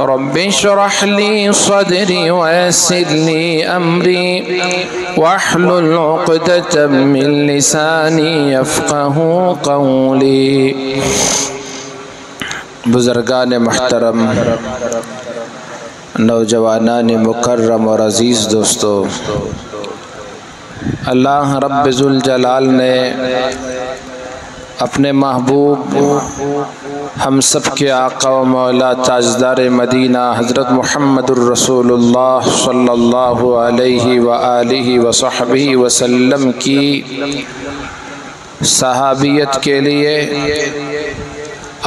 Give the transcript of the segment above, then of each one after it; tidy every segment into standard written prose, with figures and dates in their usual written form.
رب اشرح لي صدري ويسر لي أمري واحلل عقدة من لساني يفقه قولي۔ بزرگان محترم، نوجوانان مکرم اور عزیز دوستو، اللہ رب ذوالجلال نے اپنے محبوب ہم سب کے آقا و مولا تاجدار مدینہ حضرت محمد الرسول اللہ صلی اللہ علیہ وآلہ وصحبہ وسلم کی صحابیت کے لیے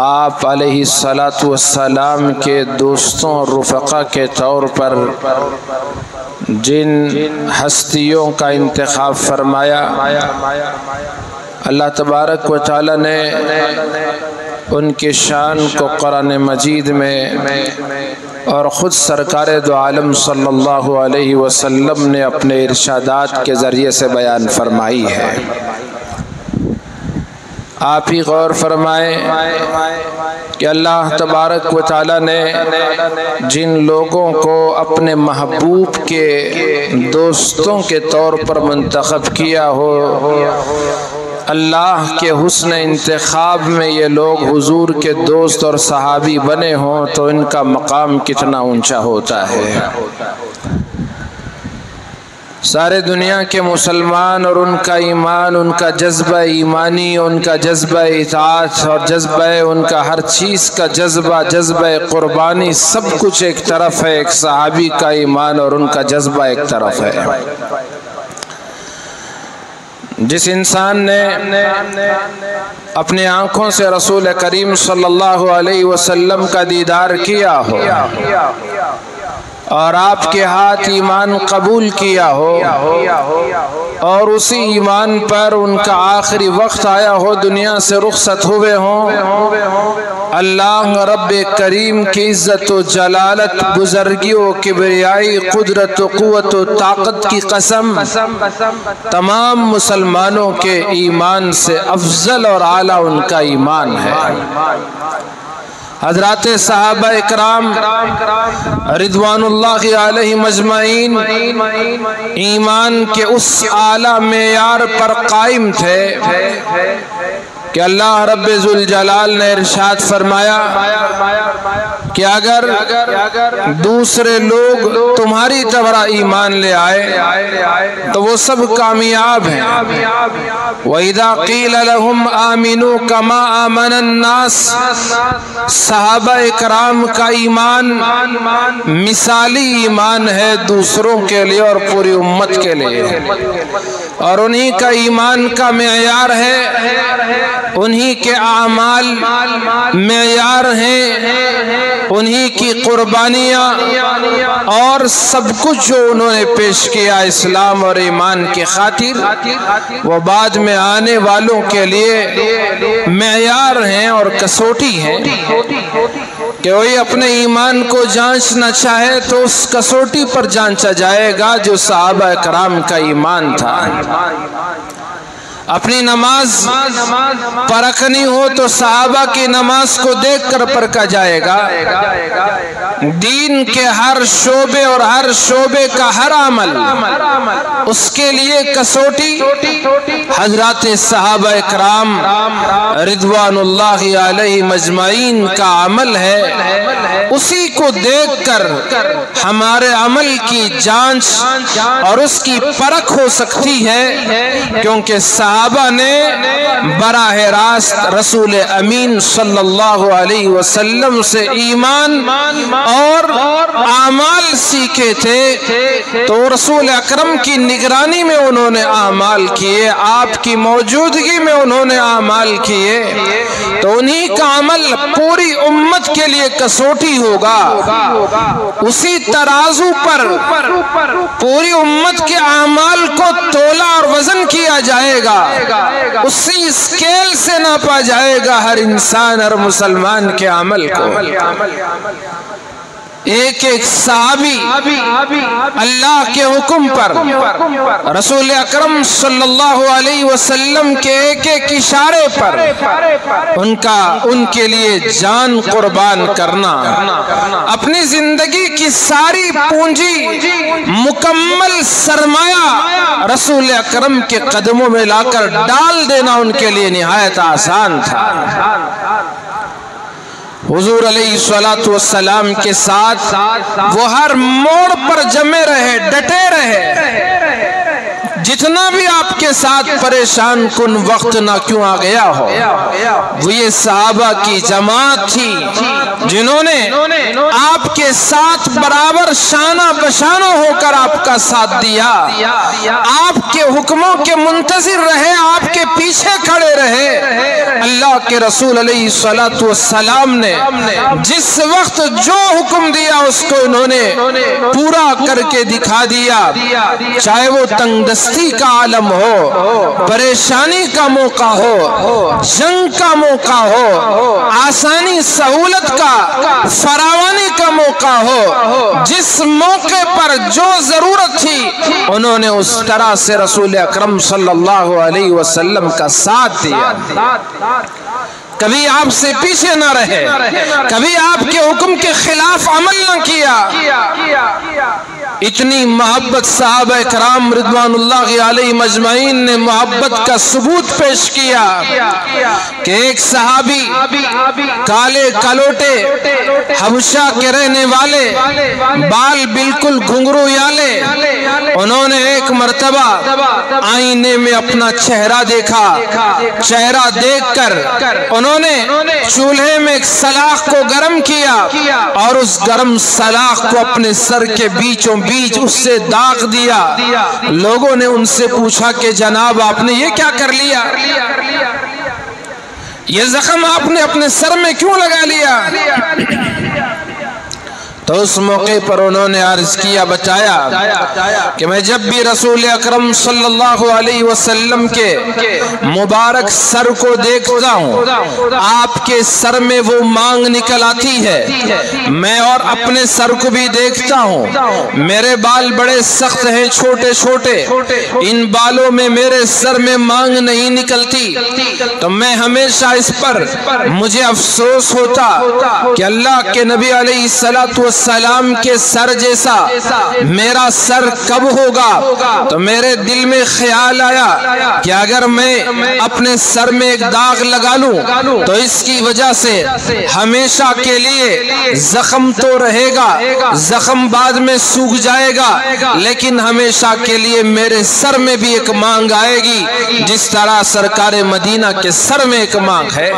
آپ علیہ السلام کے دوستوں اور رفقا کے طور پر جن ہستیوں کا انتخاب فرمایا، اللہ تبارک و تعالی نے ان کی شان کو قرآن مجید میں اور خود سرکار دو عالم صلی اللہ علیہ وسلم نے اپنے ارشادات کے ذریعے سے بیان فرمائی ہے۔ آپ ہی غور فرمائیں کہ اللہ تبارک و تعالی نے جن لوگوں کو اپنے محبوب کے دوستوں کے طور پر منتخب کیا ہو، اللہ کے حسن انتخاب میں یہ لوگ حضور کے دوست اور صحابی بنے ہوں تو ان کا مقام کتنا اونچا ہوتا ہے۔ سارے دنیا کے مسلمان اور ان کا ایمان، ان کا جذبہ ایمانی، ان کا جذبہ اطاعت اور جذبہ ان کا ہر چیز کا جذبہ قربانی، سب کچھ ایک طرف ہے، ایک صحابی کا ایمان اور ان کا جذبہ ایک طرف ہے۔ جس انسان نے اپنی آنکھوں سے رسول کریم صلی اللہ علیہ وسلم کا دیدار کیا ہو اور آپ کے ہاتھ ایمان قبول کیا ہو اور اسی ایمان پر ان کا آخری وقت آیا ہو، دنیا سے رخصت ہوئے ہوں، اللہ رب کریم کی عزت و جلالت، بزرگی و کبریائی، قدرت و قوت و طاقت کی قسم، تمام مسلمانوں کے ایمان سے افضل اور اعلیٰ ان کا ایمان ہے۔ حضرات صحابہ اکرام رضوان اللہ علیہ مجمعین ایمان کے اس اعلیٰ معیار پر قائم تھے کہ اللہ رب ذوالجلال نے ارشاد فرمایا کہ اگر دوسرے لوگ تمہاری طرح ایمان لے آئے تو وہ سب کامیاب ہیں۔ وَإِذَا قِيلَ لَهُمْ آمِنُوا كَمَا آمَنَ النَّاسِ، صحابہ اکرام کا ایمان مثالی ایمان ہے دوسروں کے لیے اور پوری امت کے لیے، اور انہی کا ایمان کا معیار ہے، انہی کے اعمال معیار ہیں، انہی کی قربانیاں اور سب کچھ جو انہوں نے پیش کیا اسلام اور ایمان کی خاطر، وہ بعد میں آنے والوں کے لیے معیار ہیں اور کسوٹی ہیں کہ وہی اپنے ایمان کو جانچنا چاہے تو اس کسوٹی پر جانچا جائے گا جو صحابہ اکرام کا ایمان تھا۔ اپنی نماز پرکھنی ہو تو صحابہ کی نماز کو دیکھ کر پرکھا جائے گا۔ دین کے ہر شعبے اور ہر شعبے کا ہر عمل، اس کے لیے کسوٹی حضرات صحابہ اکرام رضوان اللہ علیہ مجمعین کا عمل ہے۔ اسی کو دیکھ کر ہمارے عمل کی جانچ اور اس کی پرکھ ہو سکتی ہے، کیونکہ صحابہ نے براہ راست رسول امین صلی اللہ علیہ وسلم سے ایمان اور اعمال سیکھے تھے، تو رسول اکرم کی نگرانی میں انہوں نے اعمال کیے، آپ کی موجودگی میں انہوں نے اعمال کیے، تو انہی کا عمل پوری امت کے لیے کسوٹی ہوگا۔ اسی ترازو پر پوری امت کے اعمال کو تولا اور وزن کیا جائے گا، اسی اسکیل سے ناپا جائے گا ہر انسان، ہر مسلمان کے عمل کو۔ ایک ایک صحابی اللہ کے حکم پر رسول اکرم صلی اللہ علیہ وسلم کے ایک ایک اشارے پر ان کے لیے جان قربان کرنا، اپنی زندگی کی ساری پونجی، مکمل سرمایہ رسول اکرم کے قدموں میں لا کر ڈال دینا ان کے لیے نہایت آسان تھا۔ حضور علیہ السلام کے ساتھ وہ ہر موڑ پر جمے رہے، ڈٹے رہے، جتنا بھی آپ کے ساتھ پریشان کن وقت نہ کیوں آ گیا ہو۔ وہ یہ صحابہ کی جماعت تھی جنہوں نے آپ کے ساتھ برابر شانہ بشانہ ہو کر آپ کا ساتھ دیا، آپ کے حکموں کے منتظر رہے، آپ کے پیچھے کھڑے رہے۔ اللہ کے رسول علیہ السلام نے جس وقت جو حکم دیا اس کو انہوں نے پورا کر کے دکھا دیا، چاہے وہ تنگ دستی کا عالم ہو، پریشانی کا موقع ہو، جنگ کا موقع ہو، آسانی سہولت کا، فراوانی کا موقع ہو، جس موقع پر جو ضرورت تھی انہوں نے اس طرح سے رسول اکرم صلی اللہ علیہ وسلم کا ساتھ دیا۔ کبھی آپ سے پیچھے نہ رہے، کبھی آپ کے حکم کے خلاف عمل نہ کیا۔ اتنی محبت صحابہ کرام رضوان اللہ علیہ مجمعین نے محبت کا ثبوت پیش کیا کہ ایک صحابی کالے کلوٹے حبشہ کے رہنے والے، بال بالکل گھنگرو یالے، انہوں نے ایک مرتبہ آئینے میں اپنا چہرہ دیکھا، چہرہ دیکھ کر انہوں نے چولہے میں ایک سلاخ کو گرم کیا اور اس گرم سلاخ کو اپنے سر کے بیچوں بیچ اس سے داغ دیا۔ لوگوں نے ان سے پوچھا کہ جناب آپ نے یہ کیا کر لیا؟ یہ زخم آپ نے اپنے سر میں کیوں لگا لیا؟ تو اس موقع پر انہوں نے عرض کیا، بتایا کہ میں جب بھی رسول اکرم صلی اللہ علیہ وسلم کے مبارک سر کو دیکھتا ہوں، آپ کے سر میں وہ مانگ نکل آتی ہے، میں اور اپنے سر کو بھی دیکھتا ہوں، میرے بال بڑے سخت ہیں، چھوٹے چھوٹے، ان بالوں میں میرے سر میں مانگ نہیں نکلتی، تو میں ہمیشہ اس پر مجھے افسوس ہوتا کہ اللہ کے نبی علیہ السلام کے سر جیسا میرا سر کب ہوگا؟ تو میرے دل میں خیال آیا کہ اگر میں اپنے سر میں ایک داغ لگا لوں تو اس کی وجہ سے ہمیشہ کے لیے زخم تو رہے گا، زخم بعد میں سوکھ جائے گا، لیکن ہمیشہ کے لیے میرے سر میں بھی ایک مانگ آئے گی جس طرح سرکار مدینہ کے سر میں ایک مانگ ہے۔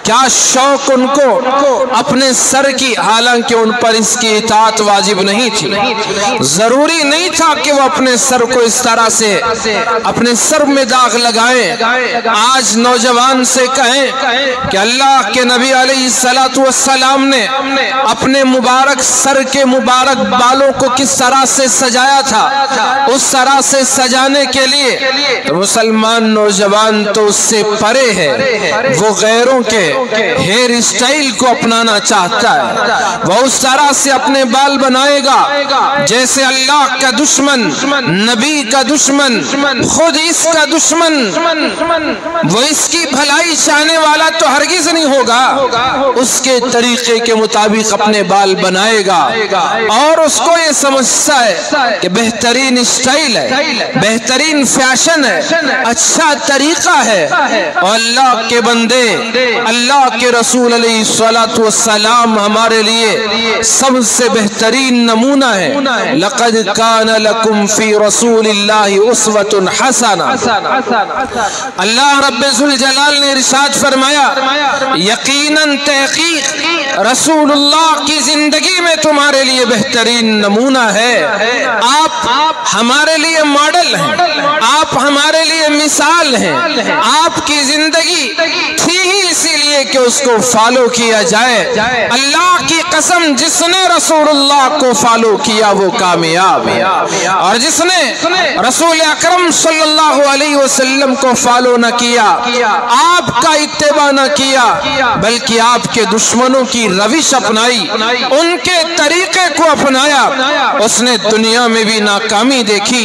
کیا شوق ان کو اپنے سر کی، حالانکہ ان پر اس کی اطاعت واجب نہیں تھی، ضروری نہیں تھا کہ وہ اپنے سر کو اس طرح سے اپنے سر میں داغ لگائیں۔ آج نوجوان سے کہیں کہ اللہ کے نبی علیہ السلام نے اپنے مبارک سر کے مبارک بالوں کو کس طرح سے سجایا تھا، اس طرح سے سجانے کے لیے تو مسلمان نوجوان تو اس سے پرے ہے، وہ غیروں کے ہیئر اسٹائل کو اپنانا چاہتا ہے، وہ اس طرح سے اپنے بال بنائے گا جیسے اللہ کا دشمن، نبی کا دشمن، خود اس کا دشمن، وہ اس کی بھلائی چاہنے والا تو ہرگز نہیں ہوگا، اس کے طریقے کے مطابق اپنے بال بنائے گا اور اس کو یہ سمجھتا ہے کہ بہترین اسٹائل ہے، بہترین فیشن ہے، اچھا طریقہ ہے۔ اور اللہ کے بندے، اللہ کے رسول علیہ السلام ہمارے لیے سب سے بہترین نمونہ ہے۔ لَقَدْ كَانَ لَكُمْ فِي رَسُولِ اللَّهِ أُسْوَةٌ حَسَنَةٌ۔ اللہ رب ذوالجلال نے ارشاد فرمایا، یقیناً تحقیق رسول اللہ کی زندگی میں تمہارے لیے بہترین نمونہ ہے۔ آپ ہمارے لیے ماڈل ہیں، آپ ہمارے لیے مثال ہیں، آپ کی زندگی تھی ہی اسی لیے کہ اس کو فالو کیا جائے۔ اللہ کی قسم لیکن جس نے رسول اللہ کو فالو کیا وہ کامیاب ہے، اور جس نے رسول اکرم صلی اللہ علیہ وسلم کو فالو نہ کیا، آپ کا اتباع نہ کیا، بلکہ آپ کے دشمنوں کی روش اپنائی، ان کے طریقے کو اپنایا، اس نے دنیا میں بھی ناکامی دیکھی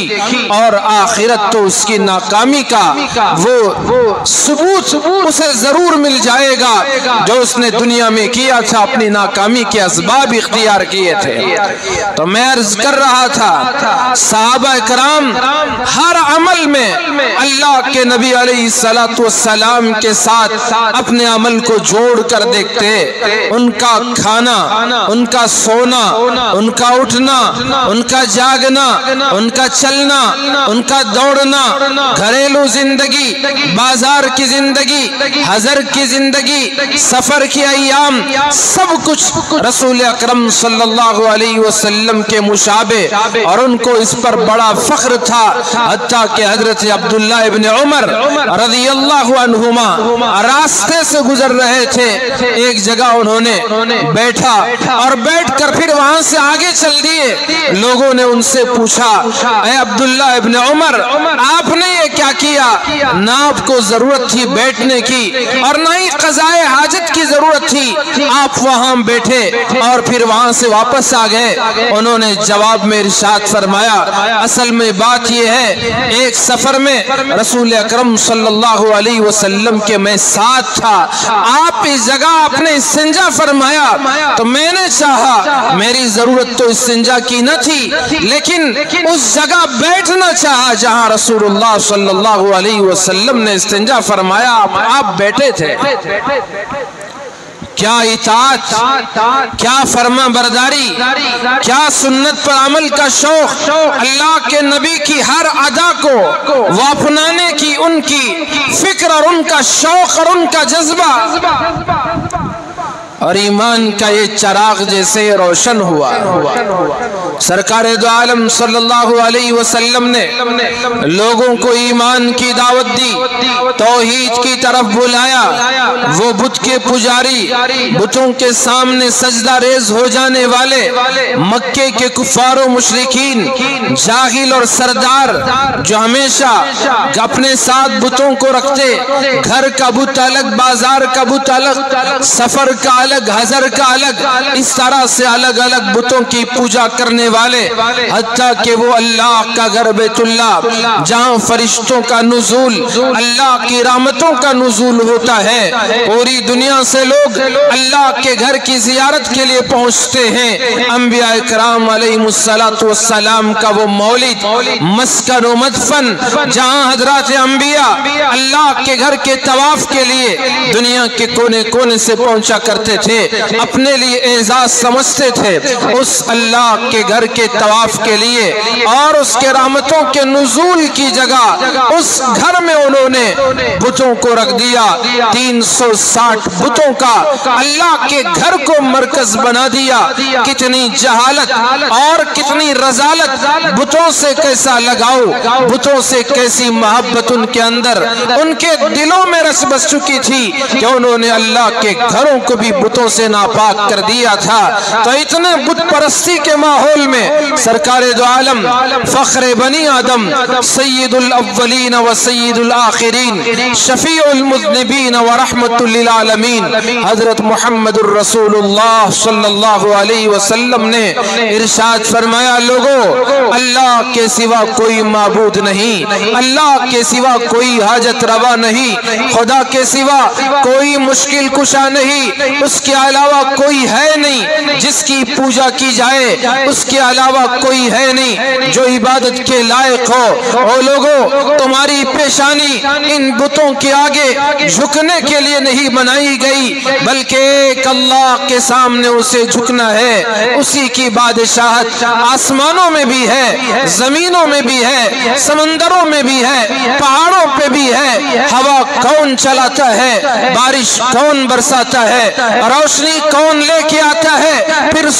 اور آخرت تو اس کی ناکامی کا وہ ثبوت اسے ضرور مل جائے گا جو اس نے دنیا میں کیا تھا، اپنی ناکامی کے اسباب اختیار کیے تھے۔ تو میں عرض کر رہا تھا صحابہ کرام ہر عمل میں اللہ کے نبی علیہ السلام کے ساتھ اپنے عمل کو جوڑ کر دیکھتے، ان کا کھانا، ان کا سونا، ان کا اٹھنا، ان کا جاگنا، ان کا چلنا، ان کا دوڑنا، گھریلو زندگی، بازار کی زندگی، حضر کی زندگی، سفر کی ایام، سب کچھ رسول اکرم صلی اللہ علیہ وسلم کے مشابہ، اور ان کو اس پر بڑا فخر تھا، حتیٰ کہ حضرت عبداللہ ابن عمر رضی اللہ عنہما راستے سے گزر رہے تھے، ایک جگہ انہوں نے بیٹھا اور بیٹھ کر پھر وہاں سے آگے چل دیے۔ لوگوں نے ان سے پوچھا، اے عبداللہ ابن عمر، آپ نے یہ کیا کیا؟ نہ آپ کو ضرورت تھی بیٹھنے کی اور نہ ہی قضاء حاجت کی ضرورت تھی، آپ وہاں بیٹھے اور پھر وہاں سے واپس آ گئے۔ انہوں نے جواب میں ارشاد فرمایا، اصل میں بات یہ ہے، ایک سفر میں رسول اکرم صلی اللہ علیہ وسلم کے میں ساتھ تھا، آپ اس جگہ اپنے استنجا فرمایا تو میں نے چاہا، میری ضرورت تو استنجا کی نہ تھی، لیکن اس جگہ بیٹھنا چاہا جہاں رسول اللہ صلی اللہ علیہ وسلم نے استنجا فرمایا، آپ بیٹھے تھے۔ کیا اطاعت، کیا فرما برداری، کیا سنت پر عمل کا شوق، اللہ کے نبی کی ہر ادا کو وہ اپنانے کی ان کی فکر اور ان کا شوق اور ان کا جذبہ اور ایمان کا یہ چراغ جیسے روشن ہوا۔ سرکار دو عالم صلی اللہ علیہ وسلم نے لوگوں کو ایمان کی دعوت دی، توحید کی طرف بلایا۔ وہ بت کے پجاری، بتوں کے سامنے سجدہ ریز ہو جانے والے مکے کے کفار و مشرکین، جاہل اور سردار جو ہمیشہ اپنے ساتھ بتوں کو رکھتے، گھر کا بت الگ، بازار کا بت الگ، سفر کا الگ، حضر کا الگ، اس طرح سے الگ الگ بتوں کی پوجا کرنے والے، حتیٰ کہ وہ اللہ کا گھر بیت اللہ جہاں فرشتوں کا نزول، اللہ کی رحمتوں کا نزول ہوتا ہے، پوری دنیا سے لوگ اللہ کے گھر کی زیارت کے لیے پہنچتے ہیں۔ انبیاء کرام علیہ السلام کا وہ مولد، مسکن و مدفن، جہاں حضرات انبیاء اللہ کے گھر کے طواف کے لیے دنیا کے کونے کونے سے پہنچا کرتے تھے، اپنے لیے اعزاز سمجھتے تھے، اس اللہ کے گھر کے طواف کے لیے اور اس کے رحمتوں کے نزول کی جگہ اس گھر میں انہوں نے بتوں کو رکھ دیا۔ 360 بتوں کا اللہ کے گھر کو مرکز بنا دیا۔ کتنی جہالت اور کتنی رذالت، بتوں سے کیسا لگاؤ، بتوں سے کیسی محبت ان کے اندر، ان کے دلوں میں رس بس چکی تھی کہ انہوں نے اللہ کے گھروں کو بھی بتوں سے ناپاک کر دیا تھا۔ تو اتنے بت پرستی کے ماحول میں سرکار دو عالم، فخر بنی آدم، سید الاولین و سید الآخرین، شفیع المذنبین و رحمت للعالمین، حضرت محمد الرسول اللہ صلی اللہ علیہ وسلم نے ارشاد فرمایا، لوگو اللہ کے سوا کوئی معبود نہیں، اللہ کے سوا کوئی حاجت روا نہیں، خدا کے سوا کوئی مشکل کشا نہیں، اس کے علاوہ کوئی ہے نہیں جس کی پوجا کی جائے، اس کے علاوہ کوئی ہے نہیں جو عبادت کے لائق ہو۔ او لوگو، تمہاری پیشانی ان بتوں کے آگے جھکنے کے لیے نہیں بنائی گئی، بلکہ ایک اللہ کے سامنے اسے جھکنا ہے۔ اسی کی بادشاہت آسمانوں میں بھی ہے، زمینوں میں بھی ہے، سمندروں میں بھی ہے، پہاڑوں پہ بھی ہے۔ ہوا کون چلاتا ہے، بارش کون برساتا ہے، روشنی کون لے کے آتا ہے، پھر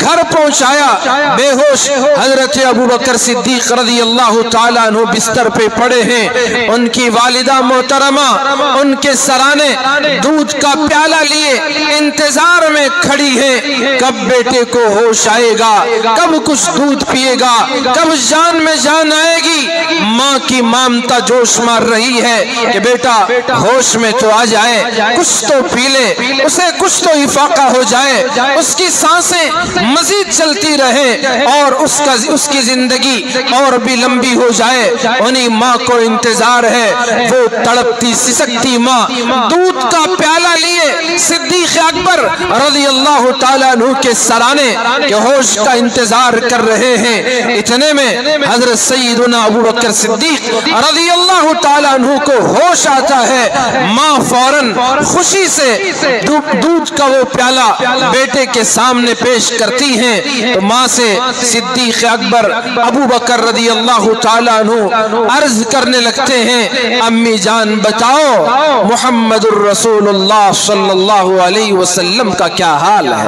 گھر پہنچایا، بے ہوش حضرت ابو بکر صدیق رضی اللہ تعالیٰ عنہ بستر پہ پڑے ہیں، ان کی والدہ محترمہ ان کے سرانے دودھ کا پیالہ لیے انتظار میں کھڑی ہیں، کب بیٹے کو ہوش آئے گا، کب کچھ دودھ پیے گا، کب جان میں جان آئے گی۔ ماں کی مامتا جوش مار رہی ہے کہ بیٹا ہوش میں تو آ جائے، کچھ تو پی لے، اسے کچھ تو افاقہ ہو جائے، اس کی سانسیں مزید چلتی رہے اور اس کی زندگی اور بھی لمبی ہو جائے۔ انہی ماں کو انتظار ہے، وہ تڑپتی سسکتی ماں دودھ کا پیالہ لیے صدیق اکبر رضی اللہ تعالیٰ عنہ کے سرانے کے ہوش کا انتظار کر رہے ہیں۔ اتنے میں حضرت سیدنا ابو بکر صدیق رضی اللہ تعالیٰ عنہ کو ہوش آتا ہے، ماں فوراً خوشی سے دودھ کا وہ پیالہ بیٹے کے سامنے پیش کرتی ہیں، تو ماں سے صدیق اکبر ابو بکر رضی اللہ تعالیٰ عنہ عرض کرنے لگتے ہیں، امی جان بتاؤ محمد الرسول اللہ صلی اللہ علیہ وسلم کا کیا حال ہے؟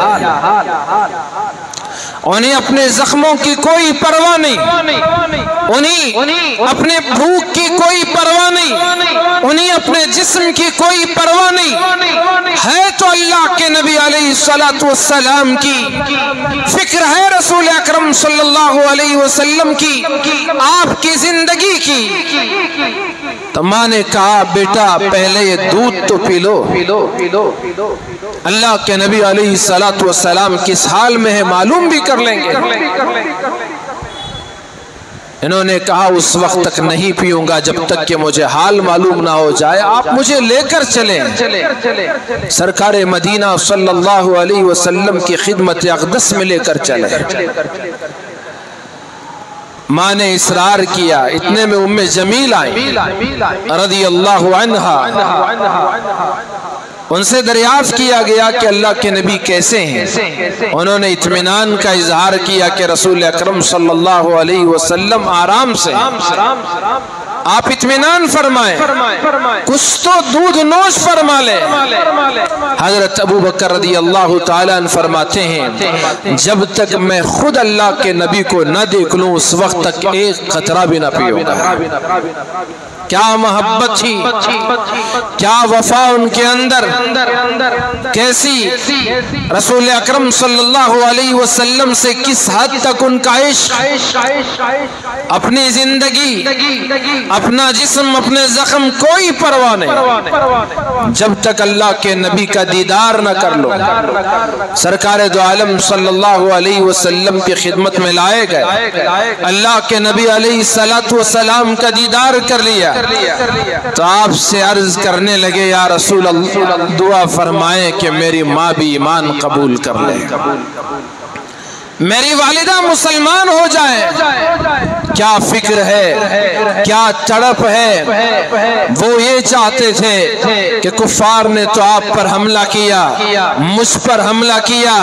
انہیں اپنے زخموں کی کوئی پرواہ نہیں، انہیں اپنے بھوک کی کوئی پرواہ نہیں، انہیں اپنے جسم کی کوئی پرواہ نہیں ہے، تو اللہ کے نبی علیہ السلام کی فکر ہے، رسول اکرم صلی اللہ علیہ وسلم کی، آپ کی زندگی کی۔ تو ماں نے کہا بیٹا پہلے یہ دودھ تو پی لو۔ اللہ کے نبی علیہ السلام کس حال میں ہے معلوم بھی کر لیں گے۔ انہوں نے کہا اس وقت تک نہیں پیوں گا جب تک کہ مجھے حال معلوم نہ ہو جائے، آپ مجھے لے کر چلیں۔ سرکار مدینہ صلی اللہ علیہ وسلم کی خدمت اقدس میں لے کر چلیں۔ ماں نے اصرار کیا، اتنے میں ام جمیل آئی رضی اللہ عنہا، ان سے دریافت کیا گیا کہ اللہ کے نبی کیسے ہیں؟ انہوں نے اطمینان کا اظہار کیا کہ رسول اکرم صلی اللہ علیہ وسلم آرام سے، آپ اطمینان فرمائیں، کچھ تو دودھ نوش فرما لیں۔ حضرت ابو بکر رضی اللہ تعالیٰ عنہ فرماتے ہیں جب تک میں خود اللہ کے نبی کو نہ دیکھ لوں اس وقت تک ایک قطرہ بھی نہ پیوں گا۔ کیا محبت تھی، کیا وفا ان کے اندر، کیسی رسول اکرم صلی اللہ علیہ وسلم سے کس حد تک ان کا عشق، اپنی زندگی، اپنا جسم، اپنے زخم کوئی پرواہ نہیں، جب تک اللہ کے نبی کا دیدار نہ کر لو۔ سرکار دو عالم صلی اللہ علیہ وسلم کی خدمت میں لائے گئے، اللہ کے نبی علیہ السلام کا دیدار کر لیا، تو آپ سے عرض کرنے لگے یا رسول اللہ دعا فرمائیں کہ میری ماں بھی ایمان قبول کر لے، میری والدہ مسلمان ہو جائے۔ کیا فکر ہے، کیا تڑپ ہے، وہ یہ چاہتے تھے کہ کفار نے تو آپ پر حملہ کیا، مجھ پر حملہ کیا،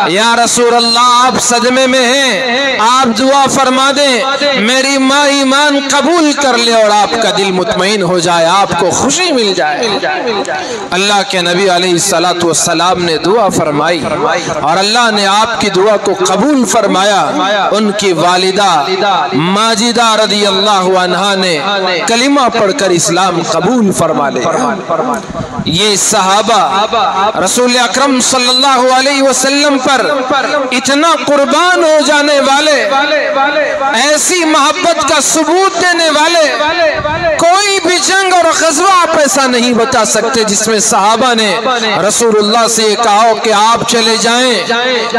یا رسول اللہ آپ صدمے میں ہیں، آپ دعا فرما دیں میری ماں ایمان قبول کر لے اور آپ کا دل مطمئن ہو جائے، آپ کو خوشی مل جائے۔ اللہ کے نبی علیہ السلام نے دعا فرمائی اور اللہ نے آپ کی دعا کو قبول فرمایا۔ ان کی والدہ ماجدہ رضی اللہ عنہا نے کلمہ پڑھ کر اسلام قبول فرما لے۔ یہ صحابہ رسول اکرم صلی اللہ علیہ وسلم پر اتنا قربان ہو جانے والے، ایسی محبت کا ثبوت دینے والے، کوئی بھی جنگ اور غزوہ آپ ایسا نہیں بتا سکتے جس میں صحابہ نے رسول اللہ سے یہ کہا ہو کہ آپ چلے جائیں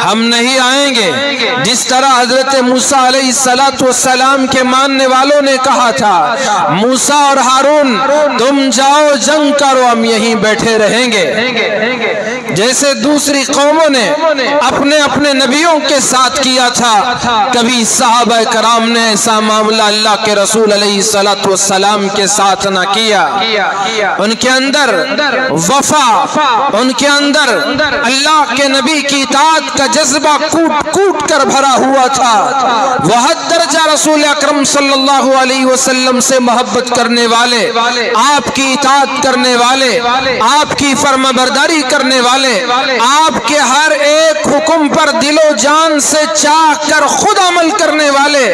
ہم نہیں آئیں گے، جس طرح حضرت موسیٰ علیہ السلام کے ماننے والوں نے کہا تھا موسیٰ اور ہارون تم جاؤ جنگ کرو ہم یہیں بیٹھے رہیں گے۔ جیسے دوسری قوموں نے اپنے اپنے نبیوں کے ساتھ کیا تھا، کبھی صحابہ کرام نے ایسا معاملہ اللہ کے رسول علیہ السلام کے ساتھ نہ کیا۔ ان کے اندر وفا، ان کے اندر اللہ کے نبی کی اطاعت کا جذبہ کوٹ کوٹ کر بھرا ہوا تھا۔ وہ حد درجہ رسول اکرم صلی اللہ علیہ وسلم سے محبت کرنے والے، آپ کی اطاعت کرنے والے، آپ کی فرما برداری کرنے والے، آپ کے ہر ایک ایک حکم پر دل و جان سے چاہ کر خود عمل کرنے والے،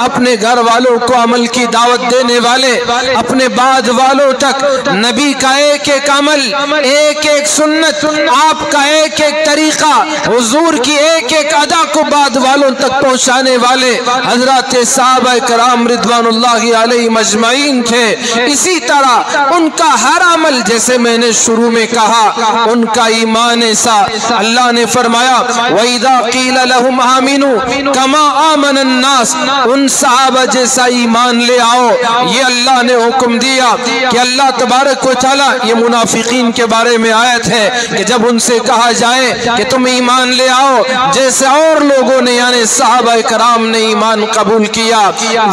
اپنے گھر والوں کو عمل کی دعوت دینے والے، اپنے بعد والوں تک نبی کا ایک ایک عمل، ایک ایک سنت، آپ کا ایک ایک طریقہ، حضور کی ایک ایک ادا کو بعد والوں تک پہنچانے والے حضرات صحابہ کرام رضوان اللہ علیہم اجمعین تھے۔ اسی طرح ان کا ہر عمل، جیسے میں نے شروع میں کہا، ان کا ایمان ایسا، اللہ نے فرمایا وَإِذَا قِيلَ لَهُمْ آمِنُوا كَمَا آمَنَ النَّاسِ، ان صحابہ جیسا ایمان لے آؤ۔ یہ اللہ نے حکم دیا کہ اللہ تبارک و تعالیٰ، یہ منافقین کے بارے میں آیت ہے کہ جب ان سے کہا جائے کہ تم ایمان لے آؤ جیسے اور لوگوں نے، یعنی صحابہ کرام نے ایمان قبول کیا،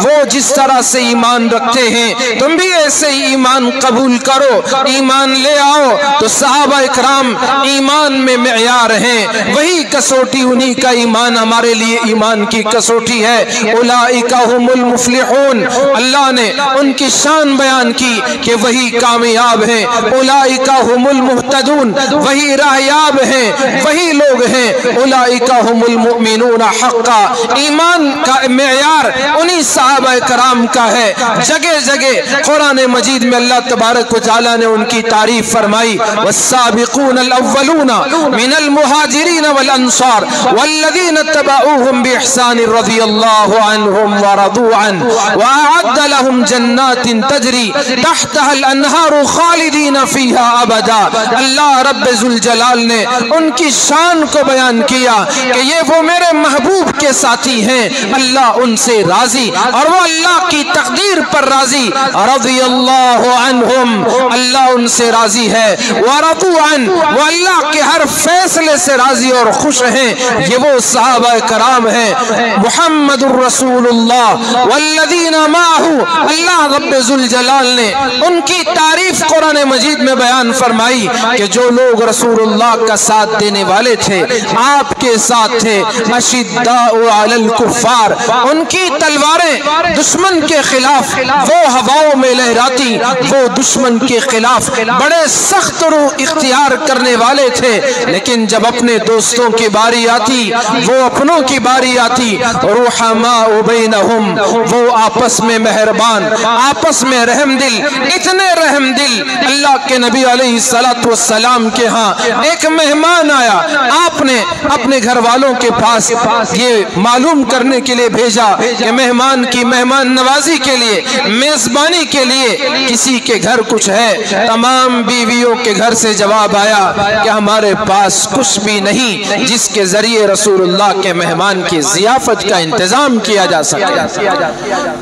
وہ جس طرح سے ایمان رکھتے ہیں تم بھی ایسے ہی ایمان قبول کرو، ایمان لے آؤ۔ تو صحابہ کرام ایمان میں معیار ہیں، وہی کسوٹی انہی کا ایمان ہمارے لیے ایمان کی کسوٹی ہے۔ اولئک هم المفلحون، اللہ نے ان کی شان بیان کی کہ وہی کامیاب ہیں۔ اولئک هم المہتدون، وہی راہیاب ہیں، وہی لوگ ہیں۔ اولئک هم المؤمنون حقا، ایمان کا معیار انہی صحابہ کرام کا ہے۔ جگہ جگہ قرآن مجید میں اللہ تبارک و تعالیٰ نے ان کی تعریف فرمائی، والسابقون الاولون من المہاجرین والانصار والذین اتبعوهم باحسان رضی اللہ عنہم ورضوا عنہ واعد لهم جنات تجری تحتها الانہار خالدین فیہا ابدا۔ اللہ رب ذوالجلال نے ان کی شان کو بیان کیا کہ یہ وہ میرے محبوب کے ساتھی ہیں، اللہ ان سے راضی اور وہ اللہ کی تقدیر پر راضی۔ رضی اللہ عنہم، اللہ ان سے راضی ہے، ورضوا عنہ، وہ اللہ کے ہر فیصلے سے راضی اور خوش ہیں۔ یہ وہ صحابہ کرام ہیں۔ محمد الرسول اللہ والذین معہ، اللہ رب ذوالجلال نے ان کی تعریف قرآن مجید میں بیان فرمائی کہ جو لوگ رسول اللہ کا ساتھ دینے والے تھے، آپ کے ساتھ تھے، اشداء علی الکفار، ان کی تلواریں دشمن کے خلاف وہ ہواؤں میں لہراتی، وہ دشمن کے خلاف بڑے سخت رو اختیار کرنے والے تھے، لیکن جب اپنے دوستوں کی باری آتی، وہ اپنوں کی باری آتی، رحماء بینہم، وہ آپس میں مہربان، آپس میں رحم دل، اتنے رحم دل۔ اللہ کے نبی علیہ السلام کے ہاں ایک مہمان آیا، آپ نے اپنے گھر والوں کے پاس یہ معلوم کرنے کے لیے بھیجا کہ مہمان کی مہمان نوازی کے لیے، میزبانی کے لیے کسی کے گھر کچھ ہے۔ تمام بیویوں کے گھر سے جواب آیا کہ ہمارے پاس کچھ بھی نہیں جس کے ذریعے رسول اللہ کے مہمان کی ضیافت کا انتظام کیا جا سکے۔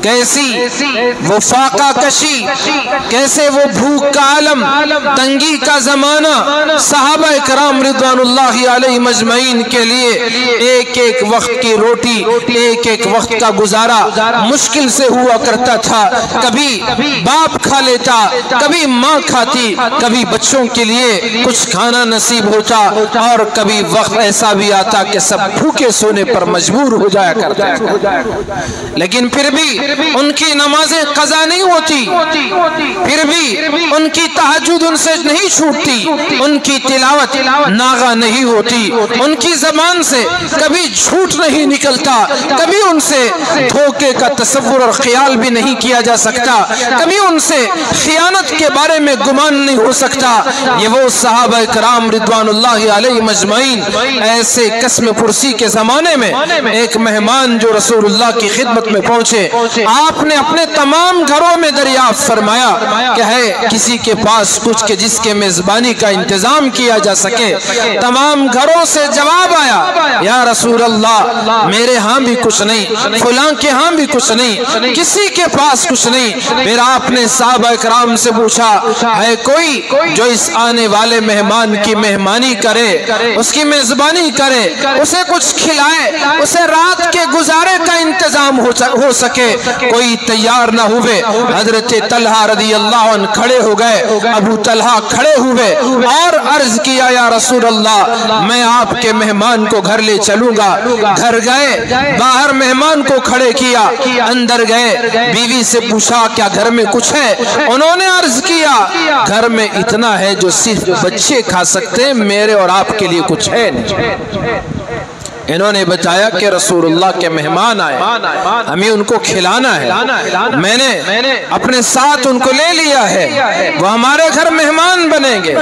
کیسی وہ فاقہ کشی، کیسے وہ بھوک کا عالم، تنگی کا زمانہ۔ صحابہ کرام رضوان اللہ علیہم اجمعین کے لیے ایک ایک وقت کی روٹی، ایک ایک وقت کا گزارا مشکل سے ہوا کرتا تھا۔ کبھی باپ کھا لیتا، کبھی ماں کھاتی، کبھی بچوں کے لیے کچھ کھانا نصیب ہوتا، اور کبھی وقت ایسا بھی آتا کہ سب بھوکے سونے پر مجبور ہو جایا کرتے۔ لیکن پھر بھی ان کی نمازیں قضا نہیں ہوتی، پھر بھی ان کی تہجد ان سے نہیں چھوٹتی، ان کی تلاوت ناغہ نہیں ہوتی، ان کی زبان سے کبھی جھوٹ نہیں نکلتا، کبھی ان سے دھوکے کا تصور اور خیال بھی نہیں کیا جا سکتا، کبھی ان سے خیانت کے بارے میں گمان نہیں ہو سکتا۔ یہ وہ صحابہ کرام رضوان اللہ علیہم اجمعین، ایسے قسم پرسی کے زمانے میں ایک مہمان جو رسول اللہ کی خدمت میں پہنچے، آپ نے اپنے تمام گھروں میں دریافت فرمایا کہ ہے کسی کے پاس کچھ کہ جس کے میزبانی کا انتظام کیا جا سکے۔ تمام گھروں سے جواب آیا، یا رسول اللہ میرے ہاں بھی کچھ نہیں، فلاں کے ہاں بھی کچھ نہیں، کسی کے پاس کچھ نہیں۔ پھر آپ نے صحابہ کرام سے پوچھا، ہے کوئی جو اس آنے والے مہمان کی مہمانی کرے، اس کی میزبانی کرے، اسے کچھ کھلائے، اسے رات کے گزارے کا انتظام ہو سکے؟ کوئی تیار نہ ہوئے۔ حضرت طلحہ رضی اللہ عنہ کھڑے ہو گئے، ابو طلحہ کھڑے ہوئے اور عرض کیا، یا رسول اللہ میں آپ کے مہمان کو گھر لے چلوں گا۔ گھر گئے، باہر مہمان کو کھڑے کیا، اندر گئے، بیوی سے پوچھا کیا گھر میں کچھ ہے؟ انہوں نے عرض کیا، گھر میں اتنا ہے جو صرف بچے کھا سکتے ہیں، میرے اور آپ کے لیے کچھ ہے نہیں۔ انہوں نے بتایا کہ رسول اللہ کے مہمان آئے، ہمیں ان کو کھلانا ہے، میں نے اپنے ساتھ ان کو لے لیا ہے، وہ ہمارے گھر مہمان بنیں گے،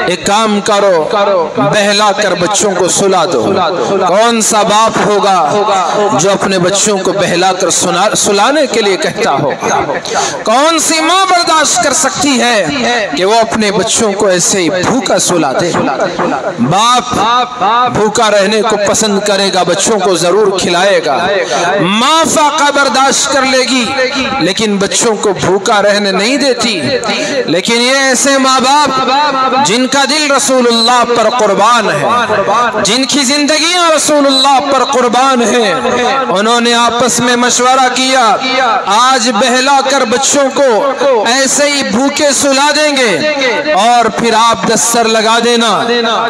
ایک کام کرو بہلا کر بچوں کو سلا دو۔ کون سا باپ ہوگا جو اپنے بچوں کو بہلا کر سلانے کے لیے کہتا ہو؟ کون سی ماں برداشت کر سکتی ہے کہ وہ اپنے بچوں کو ایسے ہی بھوکا سلا دے؟ باپ بھوکا رہنے کو پسند کرے گا، بچوں کو ضرور کھلائے گا، ماں فاقہ برداشت کر لے گی لیکن بچوں کو بھوکا رہنے نہیں دیتی۔ لیکن یہ ایسے ماں باپ جن کا دل رسول اللہ پر قربان ہے، جن کی زندگیاں رسول اللہ پر قربان ہیں، انہوں نے آپس میں مشورہ کیا، آج بہلا کر بچوں کو ایسے ہی بھوکے سلا دیں گے اور پھر آپ دستر لگا دینا،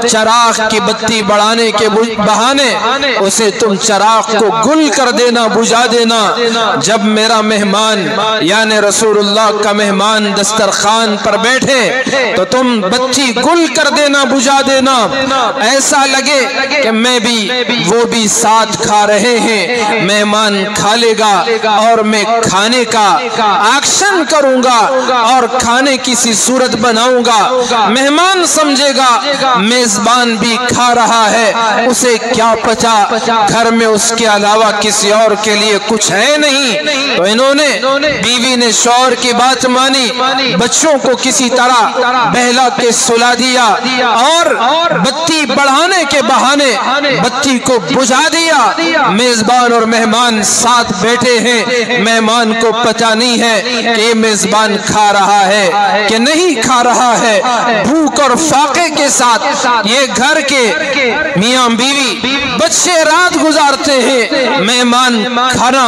چراغ کی بتی بڑھانے کے بہانے اسے تم چراغ کو گل کر دینا، بجھا دینا۔ جب میرا مہمان یعنی رسول اللہ کا مہمان دسترخوان پر بیٹھے تو تم بتی گل کر دینا، بجھا دینا، ایسا لگے کہ میں بھی وہ بھی ساتھ کھا رہے ہیں، مہمان کھا لے گا اور میں کھانے کا ایکشن کروں گا اور کھانے کی سی صورت بناؤں گا، مہمان سمجھے گا میزبان بھی کھا رہا ہے، اسے کیا پتا گھر میں اس کے علاوہ کسی اور کے لیے کچھ ہے نہیں۔ تو انہوں نے بیوی نے شوہر کی بات مانی، بچوں کو کسی طرح بہلا کے سلا دیا اور بتی بڑھانے کے بہانے بتی کو بجھا دیا۔ میزبان اور مہمان ساتھ بیٹھے ہیں، مہمان کو پتہ نہیں ہے کہ یہ میزبان کھا رہا ہے کہ نہیں کھا رہا ہے۔ بھوک اور فاقے کے ساتھ یہ گھر کے میاں بیوی بچے رات گزارتے ہیں، مہمان کھانا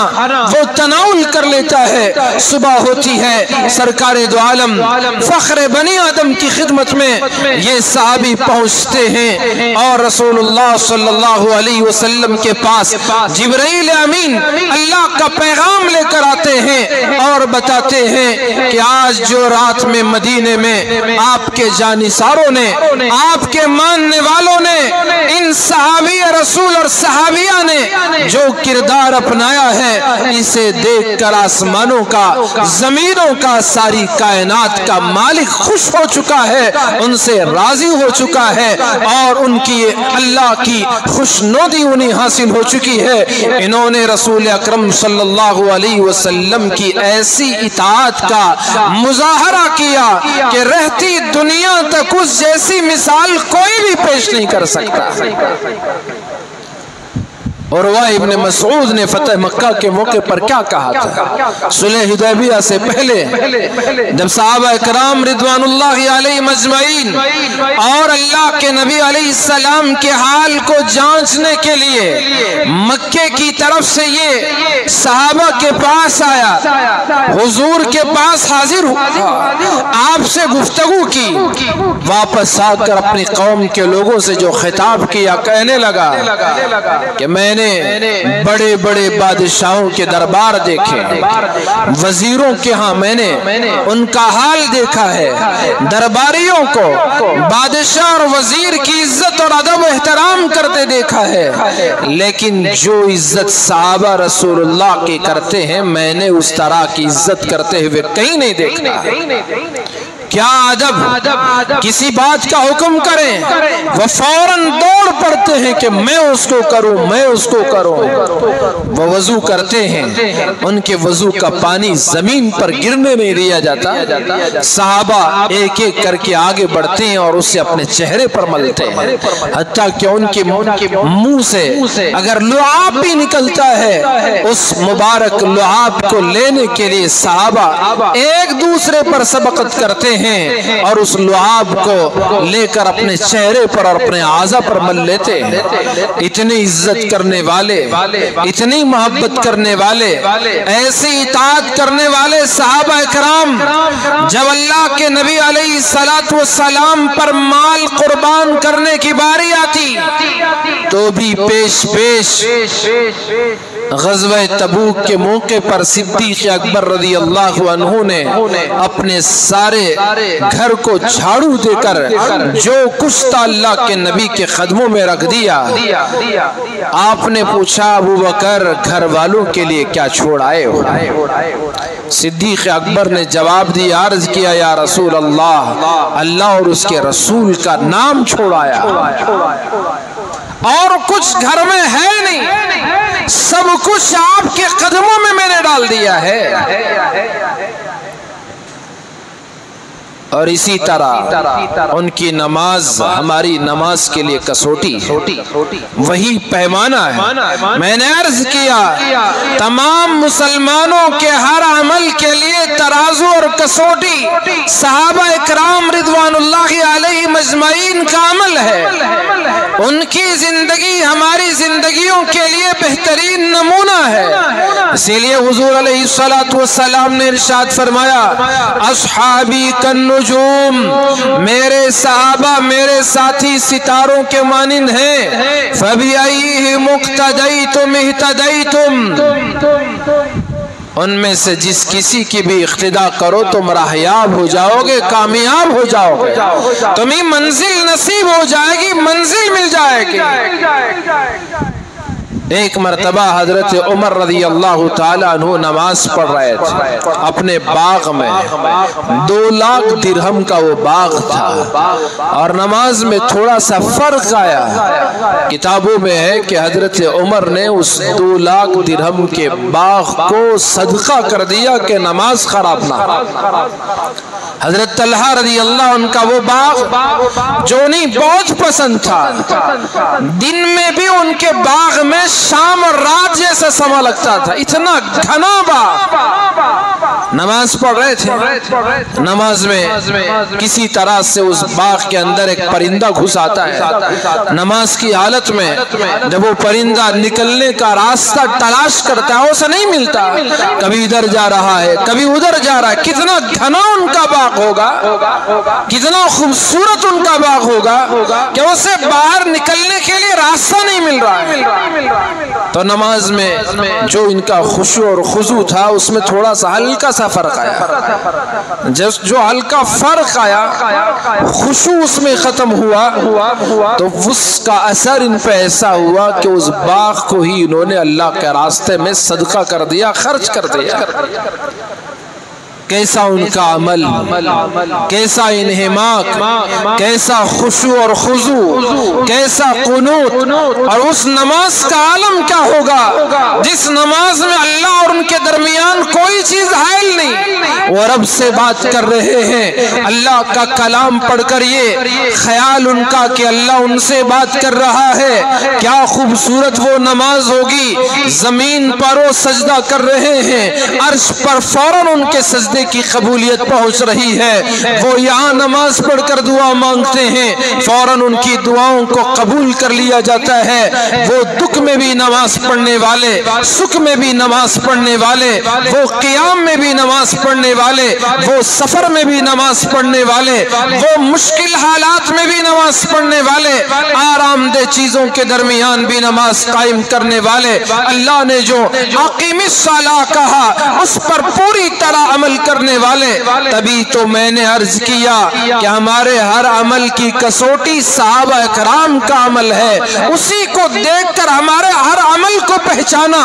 وہ تناول کر لیتا ہے، صبح ہوتی ہے سرکار دو عالم فخر بنی آدم کی خدمت میں یہ صحابی پہنچتے ہیں اور رسول اللہ صلی اللہ علیہ وسلم کے پاس جبرائیل امین اللہ کا پیغام لے کر آتے ہیں اور بتاتے ہیں کہ آج جو رات میں مدینے میں آپ کے جانثاروں نے، آپ کے ماننے والوں نے، ان صحابی رسول اور صحابیہ نے جو کردار اپنایا ہے، اسے دیکھ کر آسمانوں کا، زمینوں کا، ساری کائنات کا مالک خوش ہو چکا ہے، ان سے راضی ہو چکا ہے اور ان کی اللہ کی خوشنودی انہیں حاصل ہو چکی ہے۔ انہوں نے رسول اکرم صلی اللہ علیہ وسلم کی ایسی اطاعت کا مظاہرہ کیا کہ رہتی دنیا تک اس جیسی مثال کوئی بھی پیش نہیں کر سکتا۔ عروہ ابن مسعود نے فتح مکہ کے موقع پر کیا کہا تھا؟ صلح حدیبیہ سے پہلے جب صحابہ اکرام رضوان اللہ علیہ مجمعین اور اللہ کے نبی علیہ السلام کے حال کو جانچنے کے لیے مکے کی طرف سے یہ صحابہ کے پاس آیا، حضور کے پاس حاضر ہوا، آپ سے گفتگو کی، واپس آ کر اپنی قوم کے لوگوں سے جو خطاب کیا، کہنے لگا کہ میں نے بڑے بڑے بادشاہوں کے دربار دیکھے، وزیروں کے ہاں میں نے ان کا حال دیکھا ہے، درباریوں کو بادشاہ اور وزیر کی عزت اور ادب و احترام کرتے دیکھا ہے، لیکن جو عزت صحابہ رسول اللہ کی کرتے ہیں میں نے اس طرح کی عزت کرتے ہوئے کہیں نہیں دیکھا۔ کیا ادب، کسی بات کا حکم کریں وہ فوراً دوڑ پڑتے ہیں کہ میں اس کو کروں، میں اس کو کروں۔ وہ وضو کرتے ہیں، ان کے وضو کا پانی زمین پر گرنے نہیں دیا جاتا، صحابہ ایک ایک کر کے آگے بڑھتے ہیں اور اسے اپنے چہرے پر ملتے ہیں، حتیٰ کہ ان کے منہ سے اگر لعاب بھی نکلتا ہے اس مبارک لعاب کو لینے کے لیے صحابہ ایک دوسرے پر سبقت کرتے ہیں اور اس لعاب کو لے کر اپنے چہرے پر اور اپنے اعضاء پر مل لیتے ہیں۔ اتنی عزت کرنے والے، اتنی محبت کرنے والے، ایسی اطاعت کرنے والے صحابہ اکرام جب اللہ کے نبی علیہ السلام پر مال قربان کرنے کی باری آتی تو بھی پیش پیش غزوہ تبوک کے موقع پر صدیق اکبر رضی اللہ عنہ نے اپنے سارے گھر کو جھاڑو دے کر جو کچھ تھا اللہ کے نبی کے قدموں میں رکھ دیا۔ آپ نے پوچھا ابو بکر گھر والوں کے لیے کیا چھوڑ آئے ہو؟ صدیق اکبر نے جواب دیا، عرض کیا یا رسول اللہ، اللہ اور اس کے رسول کا نام چھوڑ آیا، اور کچھ گھر میں ہے نہیں، سب کچھ آپ کے قدموں میں نے ڈال دیا ہے۔ اور اسی طرح ان کی نماز ہماری نماز کے لیے کسوٹی، وہی پیمانہ ہے۔ میں نے عرض کیا تمام مسلمانوں کے ہر عمل کے لیے ترازو اور کسوٹی صحابہ اکرام رضوان اللہ علیہم اجمعین کا عمل ہے۔ ان کی زندگی ہماری زندگیوں کے لیے بہترین نمونہ ہے۔ اسی لیے حضور علیہ السلام نے ارشاد فرمایا، اصحابی کالنجوم، میرے صحابہ میرے ساتھی ستاروں کے مانند ہیں، فَبِأَيِّهِمْ اقْتَدَيْتُمْ اهْتَدَيْتُمْ، ان میں سے جس کسی کی بھی اقتداء کرو تم راہیاب ہو جاؤ گے، کامیاب ہو جاؤ گے، تمہیں منزل نصیب ہو جائے گی، منزل مل جائے گی۔ ایک مرتبہ حضرت عمر رضی اللہ تعالیٰ عنہ نماز پڑھ رہے تھے اپنے باغ میں، 2 لاکھ درہم کا وہ باغ تھا، اور نماز میں تھوڑا سا فرق آیا۔ کتابوں میں ہے کہ حضرت عمر نے اس 2 لاکھ درہم کے باغ کو صدقہ کر دیا کہ نماز خراب نہ ہو۔ حضرت طلحہ رضی اللہ عنہ کا وہ باغ جو انہیں بہت پسند تھا، دن میں بھی ان کے باغ میں شام اور رات جیسا سما لگتا تھا، اتنا گھنا باغ۔ نماز پڑھ رہے تھے، نماز میں کسی طرح سے اس باغ کے اندر ایک پرندہ گھس آتا ہے۔ نماز کی حالت میں جب وہ پرندہ نکلنے کا راستہ تلاش کرتا ہے اسے نہیں ملتا، کبھی ادھر جا رہا ہے کبھی ادھر جا رہا ہے۔ کتنا گھنا ان کا باغ ہوگا، کتنا خوبصورت ان کا باغ ہوگا کہ اسے باہر نکلنے کے لیے راستہ نہیں مل رہا ہے۔ تو نماز میں جو ان کا خشوع اور خضوع تھا اس میں تھوڑا سا ہلکا سا فرق آیا، جو ہلکا فرق آیا، خشوع اس میں ختم ہوا، تو اس کا اثر ان پہ ایسا ہوا کہ اس باغ کو ہی انہوں نے اللہ کے راستے میں صدقہ کر دیا، خرچ کر دیا۔ کیسا ان کا عمل، کیسا انہماک، کیسا خشوع اور خضوع، کیسا قنوت، اور اس نماز کا عالم کیا ہوگا جس نماز میں اللہ اور ان کے درمیان کوئی چیز حائل نہیں، وہ رب سے بات کر رہے ہیں۔ اللہ کا کلام پڑھ کر یہ خیال ان کا کہ اللہ ان سے بات کر رہا ہے، کیا خوبصورت وہ نماز ہوگی۔ زمین پر وہ سجدہ کر رہے ہیں، عرش پر فوراً ان کے سجدے کی قبولیت پہنچ رہی ہے۔ وہ یہاں نماز پڑھ کر دعا مانگتے ہیں، فوراً ان کی دعاؤں کو قبول کر لیا جاتا ہے۔ وہ دکھ میں بھی نماز پڑھنے والے، سکھ میں بھی نماز پڑھنے والے، وہ قیام میں بھی نماز پڑھنے والے، وہ سفر میں بھی نماز پڑھنے والے، وہ مشکل حالات میں بھی نماز پڑھنے والے، آرام دہ چیزوں کے درمیان بھی نماز قائم کرنے والے۔ اللہ نے جو اقیم الصلاۃ کہا اس پر پوری طرح عمل کرنے والے۔ تبھی تو میں نے عرض کیا کہ ہمارے ہر عمل کی کسوٹی صحابہ اکرام کا عمل ہے، اسی کو دیکھ کر ہمارے ہر عمل کو پہچانا،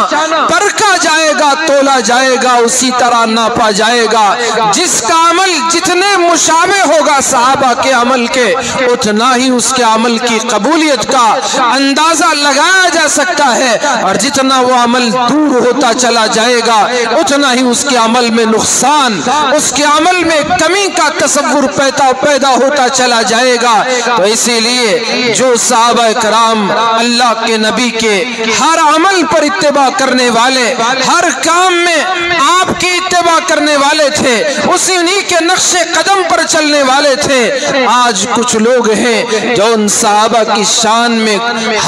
پرکھا جائے گا، تولا جائے گا، اسی طرح ناپا جائے گا۔ جس کا عمل جتنے مشابہ ہوگا صحابہ کے عمل کے، اتنا ہی اس کے عمل کی قبولیت کا اندازہ لگایا جا سکتا ہے، اور جتنا وہ عمل دور ہوتا چلا جائے گا اتنا ہی اس کے عمل میں نقصان، اس کے عمل میں کمی کا تصور پیدا ہوتا چلا جائے گا۔ تو اسی لیے جو صحابہ کرام اللہ کے نبی کے ہر عمل پر اتباع کرنے والے، ہر کام میں آپ کی اتباع کرنے والے تھے، اسی انہی کے نقش قدم پر چلنے والے تھے، آج کچھ لوگ ہیں جو ان صحابہ کی شان میں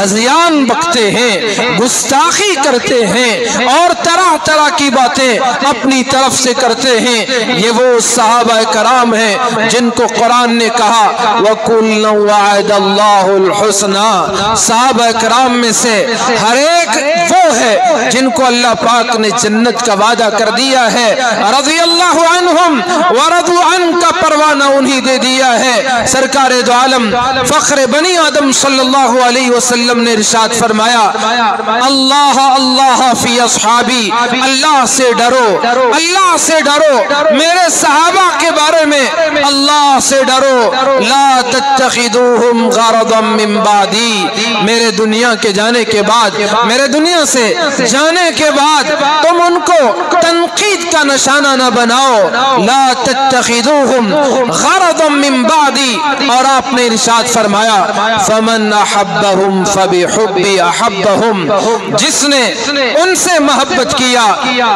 ہذیان بکتے ہیں، گستاخی کرتے ہیں، اور طرح طرح کی باتیں اپنی طرف سے کرتے ہیں۔ ہیں یہ وہ صحابہ کرام ہیں جن کو قرآن نے کہا وَكُلًّا وَعَدَ اللَّهُ الْحُسْنَى. صحابہ کرام میں سے ہر ایک وہ ہے جن کو اللہ پاک نے جنت کا وعدہ کر دیا ہے. رضی اللہ عنہم ورضوا عنہ کا پروانہ انہی دے دیا ہے. سرکار دو عالم فخر بنی آدم صلی اللہ علیہ وسلم نے ارشاد فرمایا اللہ اللہ فی اصحابی. اللہ سے ڈرو, اللہ سے ڈرو, میرے صحابہ کے بارے میں اللہ سے ڈرو. لا تتخذوہم غرضا من بعدی. میرے دنیا کے جانے کے بعد, میرے دنیا سے جانے کے بعد تم ان کو تنقید کا نشانہ نہ بناؤ. لا تتخذوہم غرضا من بعدی. اور آپ نے ارشاد فرمایا فمن احبہم فبحبی احبہم. جس نے ان سے محبت کیا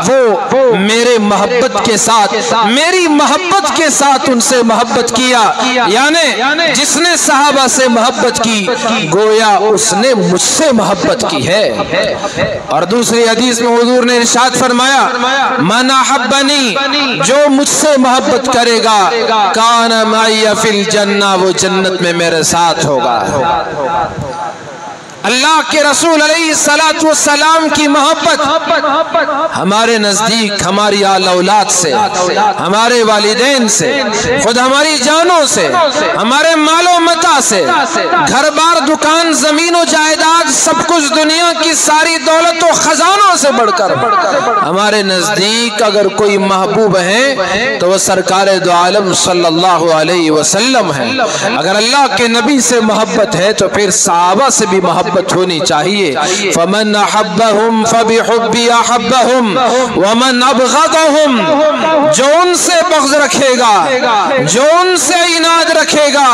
وہ میرے محبت کے ساتھ, میری محبت کے ساتھ ان سے محبت کیا. یعنی جس نے صحابہ سے محبت کی گویا اس نے مجھ سے محبت کی ہے. اور دوسری حدیث میں حضور نے ارشاد فرمایا من احبنی, جو مجھ سے محبت کرے گا کان معی فی الجنہ, وہ جنت میں میرے ساتھ ہوگا. اللہ کے رسول علیہ السلام کی محبت ہمارے نزدیک ہماری آل اولاد سے, ہمارے والدین سے, خود ہماری جانوں سے, ہمارے مال و متاع سے, گھر بار دکان زمین و جائیداد سب کچھ دنیا کی ساری دولت و خزانوں سے بڑھ کر ہمارے نزدیک اگر کوئی محبوب ہے تو وہ سرکار دو عالم صلی اللہ علیہ وسلم ہے. اگر اللہ کے نبی سے محبت ہے تو پھر صحابہ سے بھی محبت ہونی چاہیے. فمن احبہم فبحبی احبہم ومن ابغضہم. جو ان سے بغض رکھے گا, جو ان سے عناد رکھے گا,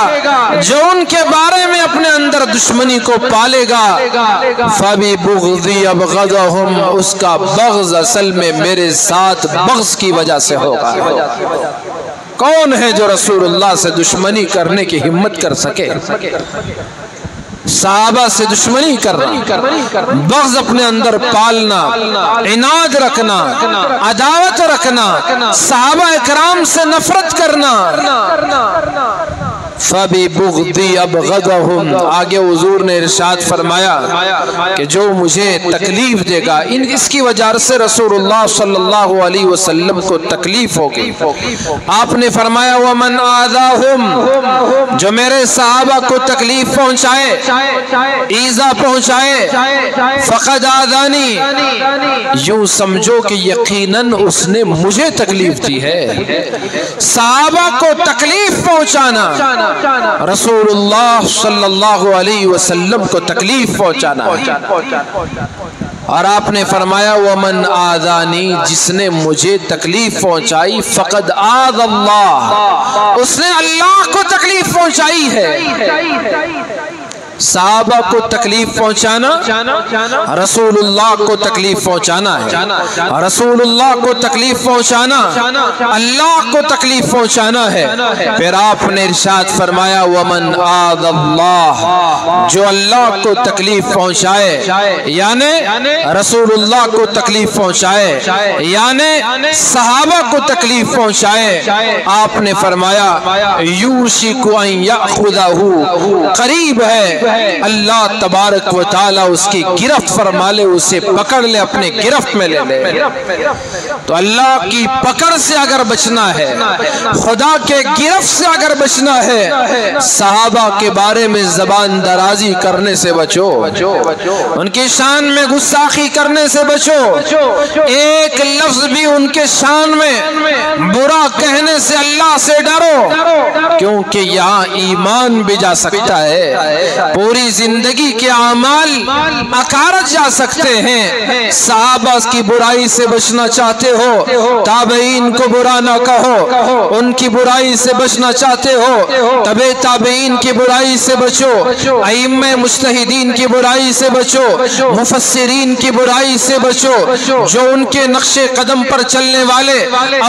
جو ان کے بارے میں اپنے اندر دشمنی کو پالے گا فببغضی ابغضہم, اس کا بغض اصل میں میرے ساتھ بغض کی وجہ سے ہوگا. کون ہے جو رسول اللہ سے دشمنی کرنے کی ہمت کر سکے؟ صحابہ سے دشمنی کرنا, بغض اپنے اندر پالنا, عناد رکھنا, عداوت رکھنا, صحابہ اکرام سے نفرت کرنا. فَبِبُغْضِي أَبْغَضَهُمْ. آگے حضور نے ارشاد فرمایا کہ جو مجھے تکلیف دے گا, اس کی وجہ سے رسول اللہ صلی اللہ علیہ وسلم کو تکلیف ہوگی. آپ نے فرمایا وَمَنْ آذَاهُمْ. جو میرے صحابہ کو تکلیف پہنچائے, ایذا پہنچائے, فَقَدْ آذَانِي. یوں سمجھو کہ یقیناً اس نے مجھے تکلیف دی ہے. صحابہ کو تکلیف پہنچانا, رسول اللہ صلی اللہ علیہ وسلم کو تکلیف پہنچانا ہے. اور آپ نے فرمایا وَمَنْ آذَانِي. جس نے مجھے تکلیف پہنچائی فَقَدْ آذَ اللَّهِ. اس نے اللہ کو تکلیف پہنچائی ہے. صحابہ کو تکلیف پہنچانا رسول اللہ کو تکلیف پہنچانا ہے. رسول اللہ کو تکلیف پہنچانا اللہ کو تکلیف پہنچانا ہے. پھر آپ نے ارشاد فرمایا وَمَنْ آذَ اللَّهِ. جو اللہ کو تکلیف پہنچائے یعنی رسول اللہ کو تکلیف پہنچائے یعنی صحابہ کو تکلیف پہنچائے, آپ نے فرمایا یوشک ان یأخذہ. قریب ہے اللہ تبارک و تعالی اس کی گرفت فرما لے, اسے پکڑ لے, اپنے گرفت میں لے لے. تو اللہ کی پکڑ سے اگر بچنا ہے, خدا کے گرفت سے اگر بچنا ہے, صحابہ کے بارے میں زبان درازی کرنے سے بچو, ان کی شان میں گستاخی کرنے سے بچو, ایک لفظ بھی ان کے شان میں برا کہنے سے اللہ سے ڈرو, کیونکہ یہاں ایمان بھی جا سکتا ہے, پوری زندگی کے اعمال اکارت جا سکتے ہیں. صحابہ کی برائی سے بچنا چاہتے ہو, تابعین کو برا نہ کہو, ان کی برائی سے بچنا چاہتے ہو, تبع تابعین کی برائی سے بچو, ائمہ مجتہدین کی برائی سے بچو, مفسرین کی برائی سے بچو, جو ان کے نقش قدم پر چلنے والے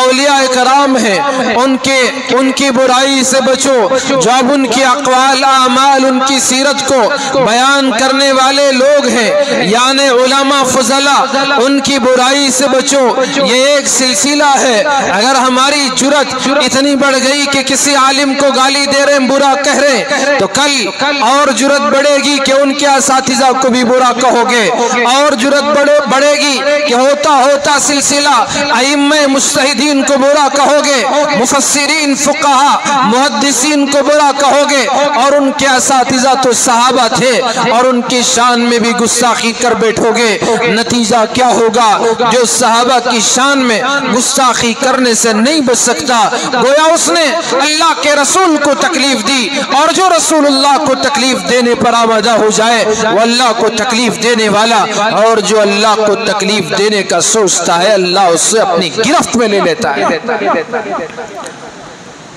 اولیاء کرام ہیں ان کی برائی سے بچو, جو اب ان کی اقوال اعمال ان کی سیرت سنت کو بیان کرنے والے لوگ ہیں یعنی علماء فضلا، ان کی برائی سے بچو۔ یہ ایک سلسلہ ہے، اگر ہماری جرت اتنی بڑھ گئی کہ کسی عالم کو گالی دے رہے ہیں، برا کہہ رہے ہیں، تو کل اور جرت بڑھے گی کہ ان کے اساتذہ کو بھی برا کہو گے، اور جرت بڑھے گی کہ ہوتا ہوتا سلسلہ ائمہ مجتہدین کو برا کہو گے، مفسرین فقہا محدثین کو برا کہو گے، اور ان کے اساتذہ تو صحابہ تھے اور ان کی شان میں بھی گستاخی کر بیٹھو گے۔ نتیجہ کیا ہوگا؟ جو صحابہ کی شان میں گستاخی کرنے سے نہیں بچ سکتا، گویا اس نے اللہ کے رسول کو تکلیف دی، اور جو رسول اللہ کو تکلیف دینے پر آمادہ ہو جائے وہ اللہ کو تکلیف دینے والا، اور جو اللہ کو تکلیف دینے کا سوچتا ہے اللہ اسے اپنی گرفت میں لے لیتا ہے۔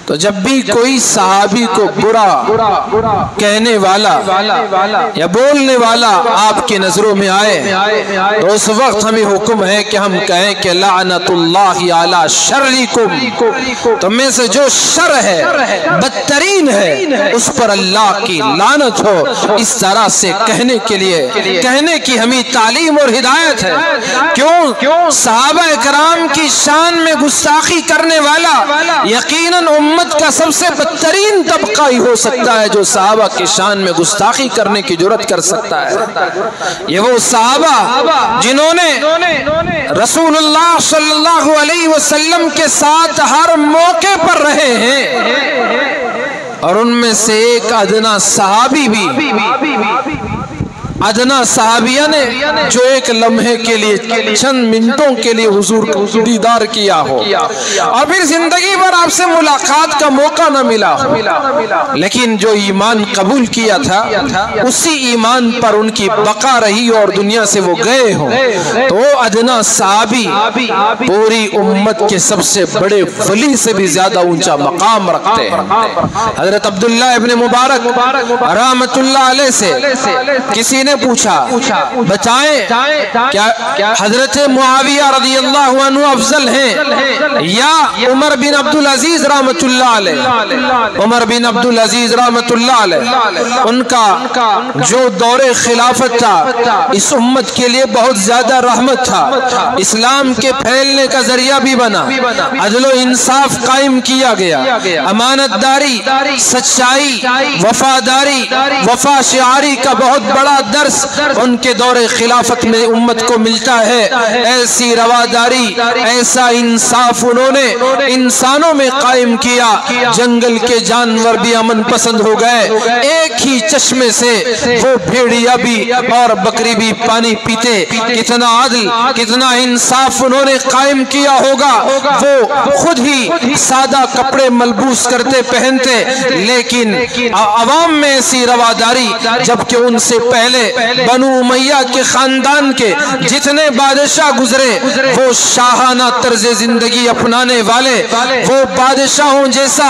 تو جب بھی کوئی صحابی کو برا کہنے والا یا بولنے والا آپ کی نظروں میں آئے تو اس وقت ہمیں حکم ہے کہ ہم کہیں کہ لعنت اللہ علی شرکم، تم میں سے جو شر ہے بدترین ہے اس پر اللہ کی لعنت ہو۔ اس طرح سے کہنے کے لیے کہنے کی ہمیں تعلیم اور ہدایت ہے۔ کیوں؟ صحابہ کرام کی شان میں گستاخی کرنے والا یقیناً امت کا سب سے بدترین طبقہ ہی ہو سکتا ہے جو صحابہ کی شان میں گستاخی کرنے کی جرات کر سکتا ہے۔ یہ وہ صحابہ جنہوں نے رسول اللہ صلی اللہ علیہ وسلم کے ساتھ ہر موقع پر رہے ہیں، اور ان میں سے ایک ادنا صحابی بھی ادنا صحابیہ نے جو ایک لمحے کے لیے چند منٹوں کے لیے حضور کو دیدار کیا ہو اور پھر زندگی بھر آپ سے ملاقات کا موقع نہ ملا ہو، لیکن جو ایمان قبول کیا تھا اسی ایمان پر ان کی بقا رہی اور دنیا سے وہ گئے ہوں، تو وہ ادنا صحابی پوری امت کے سب سے بڑے ولی سے بھی زیادہ اونچا مقام رکھتے ہیں۔ حضرت عبداللہ ابن مبارک رحمت اللہ علیہ سے کسی نے پوچھا بتائیں کیا حضرت معاویہ رضی اللہ عنہ افضل ہیں یا عمر بن عبدالعزیز رحمت اللہ علیہ؟ عمر بن عبدالعزیز رحمت اللہ علیہ ان کا جو دور خلافت تھا اس امت کے لیے بہت زیادہ رحمت تھا، اسلام کے پھیلنے کا ذریعہ بھی بنا، عدل و انصاف قائم کیا گیا، امانت داری، سچائی، وفاداری، وفا شعاری کا بہت بڑا درس ان کے دور خلافت میں امت کو ملتا ہے۔ ایسی رواداری، ایسا انصاف انہوں نے انسانوں میں قائم کیا، جنگل کے جانور بھی امن پسند ہو گئے، ایک ہی چشمے سے وہ بھیڑیا بھی اور بکری بھی پانی پیتے۔ کتنا عدل، کتنا انصاف انہوں نے قائم کیا ہوگا۔ وہ خود ہی سادہ کپڑے ملبوس کرتے پہنتے، لیکن عوام میں ایسی رواداری، جبکہ ان سے پہلے بنو امیہ کے خاندان کے جتنے بادشاہ گزرے وہ شاہانہ طرز زندگی اپنانے والے، وہ بادشاہوں جیسا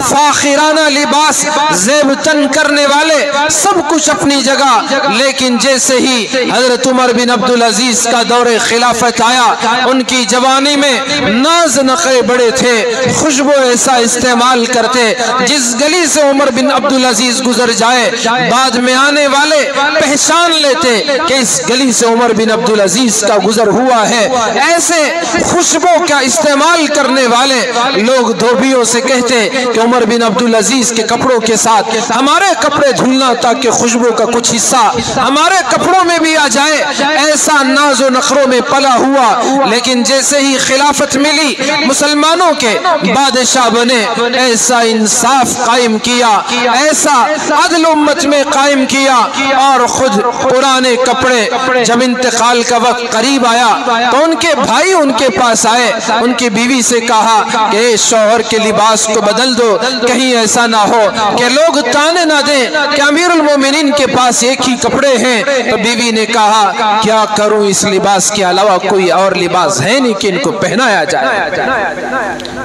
فاخرانہ لباس زیب تن کرنے والے، سب کچھ اپنی جگہ، لیکن جیسے ہی حضرت عمر بن عبدالعزیز کا دور خلافت آیا ان کی جوانی میں ناز نخرے بڑے تھے، خوشبو ایسا استعمال کرتے جس گلی سے عمر بن عبدالعزیز گزر جائے بعد میں آنے والے پہچان لیتے کہ اس گلی سے عمر بن عبدالعزیز کا گزر ہوا ہے۔ ایسے خوشبو کا استعمال کرنے والے لوگ دھوبیوں سے کہتے کہ عمر بن عبدالعزیز کے کپڑوں کے ساتھ ہمارے کپڑے دھلنا تاکہ خوشبو کا کچھ حصہ ہمارے کپڑوں میں بھی آ جائے۔ ایسا ناز و نخروں میں پلا ہوا، لیکن جیسے ہی خلافت ملی مسلمانوں کے بادشاہ بنے، ایسا انصاف قائم کیا، ایسا عدل امت میں قائم کیا، اور خود پرانے کپڑے جب انتقال کا وقت قریب آیا تو ان کے بھائی ان کے پاس آئے، ان کی بیوی سے کہا کہ اے شوہر کے لباس کو بدل دو، کہیں ایسا نہ ہو کہ لوگ تانے نہ دیں کہ امیر المومنین کے پاس ایک ہی کپڑے ہیں۔ تو بیوی نے کہا کیا کروں، اس لباس کے علاوہ کوئی اور لباس ہے نہیں کہ ان کو پہنایا جائے۔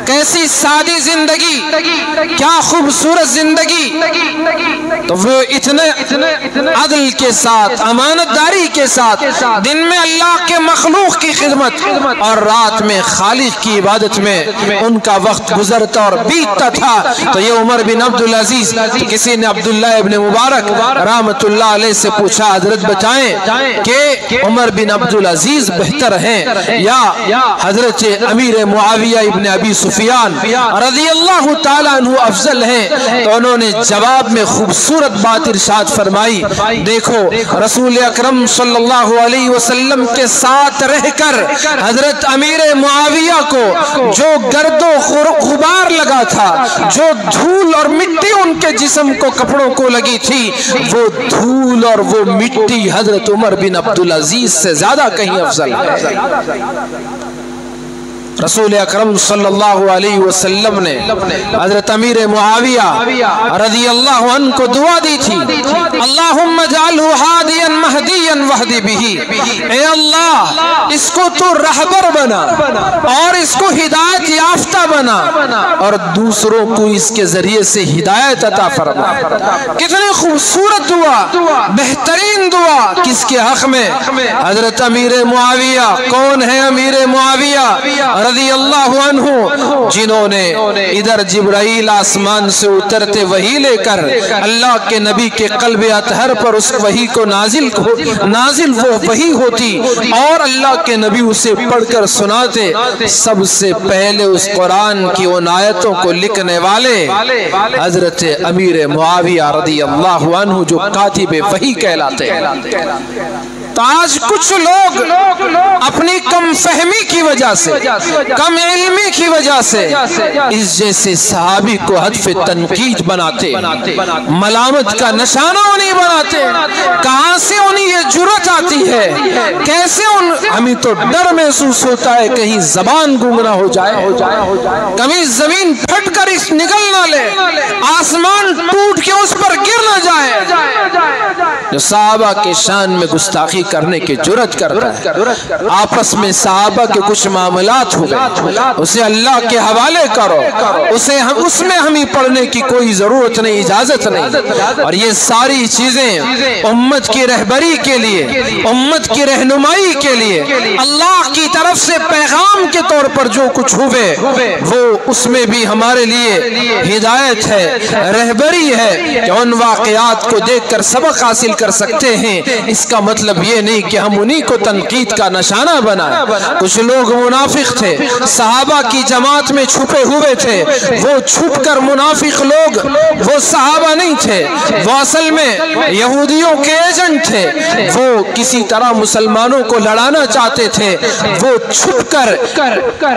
کیسی سادی زندگی، کیا خوبصورت زندگی، تو وہ اتنے عدل کے ساتھ، امانت داری کے ساتھ دن میں اللہ کے مخلوق کی خدمت اور رات میں خالق کی عبادت میں ان کا وقت گزرتا اور بیتتا تھا۔ تو یہ عمر بن عبدالعزیز، کسی نے عبداللہ ابن مبارک رحمت اللہ علیہ سے پوچھا حضرت بتائیں کہ عمر بن عبدالعزیز بہتر ہیں یا حضرت امیر معاویہ ابن ابی سفیان رضی اللہ تعالیٰ عنہ افضل ہیں؟ تو انہوں نے جواب میں خوبصورت بات ارشاد فرمائی، دیکھو رسول اکرم صلی اللہ علیہ وسلم کے ساتھ رہ کر حضرت امیر معاویہ کو جو گرد و غبار لگا تھا، جو دھول اور مٹی ان کے جسم کو کپڑوں کو لگی تھی، وہ دھول اور وہ مٹی حضرت عمر بن عبدالعزیز سے زیادہ کہیں افضل ہے۔ رسول اکرم صلی اللہ علیہ وسلم نے حضرت امیر معاویہ رضی اللہ عنہ کو دعا دی تھی، اللہم اجعلہ ہادیا مہدیا واہد بہ، اے اللہ اس کو تو رہبر بنا اور اس کو ہدایت یافتہ بنا اور دوسروں کو اس کے ذریعے سے ہدایت عطا فرما۔ کتنی خوبصورت دعا، بہترین دعا کس کے حق میں؟ حضرت امیر معاویہ۔ کون ہے امیر معاویہ رضی اللہ عنہ؟ جنہوں نے ادھر جبرائیل آسمان سے اترتے وحی لے کر اللہ کے نبی کے قلب اطہر پر اس وحی کو نازل وہ وحی ہوتی اور اللہ کے نبی اسے پڑھ کر سناتے، سب سے پہلے اس قرآن کی ان آیتوں کو لکھنے والے حضرت امیر معاویہ رضی اللہ عنہ جو کاتب وحی کہلاتے ہیں۔ تو آج کچھ لوگ اپنی کم فہمی کی وجہ سے، کم علمی کی وجہ سے اس جیسے صحابی کو ہدف تنقید بناتے، ملامت کا نشانہ انہیں بناتے۔ کہاں سے انہیں یہ جرأت آتی ہے؟ کیسے ہمیں تو ڈر محسوس ہوتا ہے کہیں زبان گونگ نہ ہو جائے، کبھی زمین پھٹ کر نکل نہ لے، آسمان ٹوٹ کے اس پر گر نہ جائے۔ جو صحابہ کے شان میں گستاخی کرنے کی جرأت کرتا ہے، آپس میں صحابہ کے کچھ معاملات ہوئے، اسے اللہ کے حوالے کرو، اس میں ہمیں پڑھنے کی کوئی ضرورت نہیں، اجازت نہیں۔ اور یہ ساری چیزیں امت کی رہبری کے لیے، امت کی رہنمائی کے لیے، اللہ کی طرف سے پیغام کے طور پر جو کچھ ہوئے وہ اس میں بھی ہمارے لیے ہدایت ہے، رہبری ہے کہ ان واقعات کو دیکھ کر سبق حاصل کر سکتے ہیں۔ اس کا مطلب یہ نہیں کہ ہم انہی کو تنقید کا نشانہ بنائیں۔ کچھ لوگ منافق تھے، صحابہ کی جماعت میں چھپے ہوئے تھے، وہ چھپ کر منافق لوگ، وہ صحابہ نہیں تھے، وہ اصل میں یہودیوں کے ایجنٹ تھے، وہ کسی طرح مسلمانوں کو لڑانا چاہتے تھے، وہ چھپ کر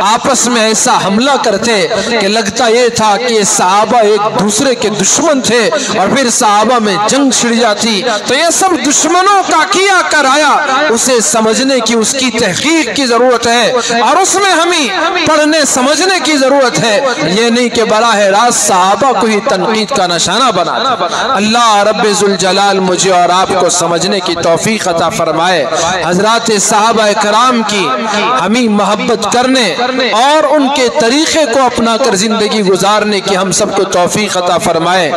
آپس میں ایسا حملہ کرتے کہ لگتا یہ تھا کہ صحابہ ایک دوسرے کے دشمن تھے اور پھر صحابہ میں جنگ چھڑ جاتی۔ تو یہ سب دشمنوں کا کیا کرایا، اسے سمجھنے کی، اس کی تحقیق کی ضرورت ہے اور اس میں ہمیں پڑھنے سمجھنے کی ضرورت ہے، یہ نہیں کہ براہ راست صحابہ کو ہی تنقید کا نشانہ بنا۔ اللہ رب ذوالجلال مجھے اور آپ کو سمجھنے کی توفیق عطا فرمائے، حضرات صحابہ کرام کی ہمیں محبت کرنے اور ان کے طریقے کو اپنا کر زندگی گزارنے کی ہم سب کو توفیق عطا فرمائے،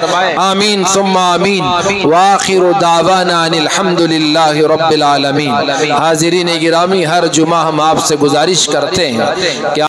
آمین ثم آمین، وآخر دعوانا ان الحمدللہ رب العالمین۔ حاضرین گرامی، ہر جمعہ ہم آپ سے گزارش کرتے ہیں کہ